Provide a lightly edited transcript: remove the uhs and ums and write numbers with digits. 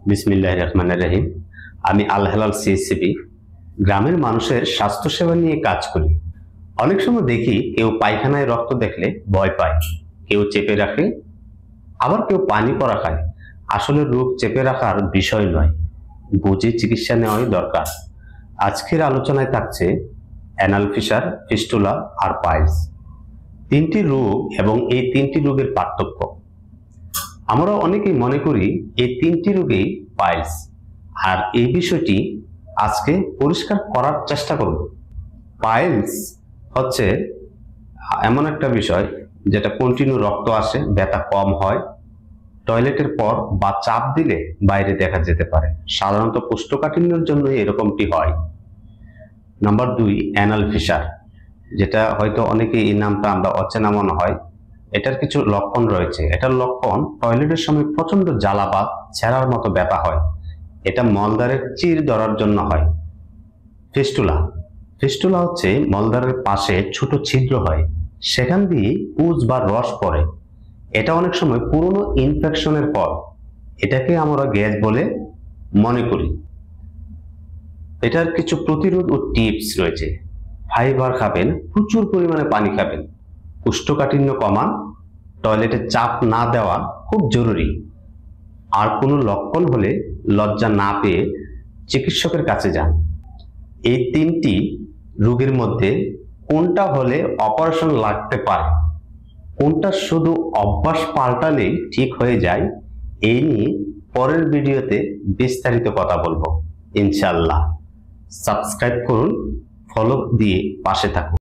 বিসমিল্লাহির রহমানির রহিম। আমি আল হেলাল সিএসসিপি গ্রামের মানুষের স্বাস্থ্যসেবা নিয়ে কাজ করি। অনেক সময় দেখি কেউ পায়খানায় রক্ত দেখলে ভয় পায়, কেউ চেপে রাখে, আবার কেউ পানি পড়া খায়। আসলে রোগ চেপে রাখার বিষয় নয়, বুঝে চিকিৎসা নেওয়াই দরকার। আজকের আলোচনায় থাকছে অ্যানাল ফিসার, ফিস্টুলা আর পাইলস, তিনটি রোগ এবং এই তিনটি রোগের পার্থক্য। আমরা অনেকেই মনে করি এই তিনটি রোগেই পাইলস, আর এই বিষয়টি আজকে পরিষ্কার করার চেষ্টা করব। পাইলস হচ্ছে এমন একটা বিষয় যেটা কন্টিনিউ রক্ত আসে, ব্যথা কম হয়, টয়লেটের পর বা চাপ দিলে বাইরে দেখা যেতে পারে। সাধারণত কোষ্ঠকাঠিন্যের জন্য এরকমটি হয়। নাম্বার 2, অ্যানাল ফিসার, যেটা হয়তো অনেকে এই নামটা আমরা অচেনা মনে হয়। এটার কিছু লক্ষণ রয়েছে। এটার লক্ষণ টয়লেটের সময় প্রচন্ড জ্বালা বা ছেঁড়ার মতো ব্যথা হয়। এটা মলদ্বারের চির ধরার জন্য হয়। ফিস্টুলা, ফিস্টুলা হচ্ছে মলদ্বারের পাশে ছোট ছিদ্র হয়, সেখান দিয়ে পুজ বা রস পড়ে। এটা অনেক সময় পুরনো ইনফেকশনের ফল। এটাকে আমরা গ্যাস বলে মনে করি। এটার কিছু প্রতিরোধ ও টিপস রয়েছে। ফাইবার খাবেন, প্রচুর পরিমাণে পানি খাবেন, কোষ্ঠকাঠিন্য কমান, টয়লেটে চাপ না দেওয়া খুব জরুরি। আর কোনো লক্ষণ হলে লজ্জা না পেয়ে চিকিৎসকের কাছে যান। এই তিনটি রোগের মধ্যে কোনটা হলে অপারেশন লাগতে পারে, কোনটা শুধু অভ্যাস পাল্টালেই ঠিক হয়ে যায়, এই নিয়ে পরের ভিডিওতে বিস্তারিত কথা বলবো ইনশাআল্লাহ। সাবস্ক্রাইব করুন, ফলো দিয়ে পাশে থাকুন।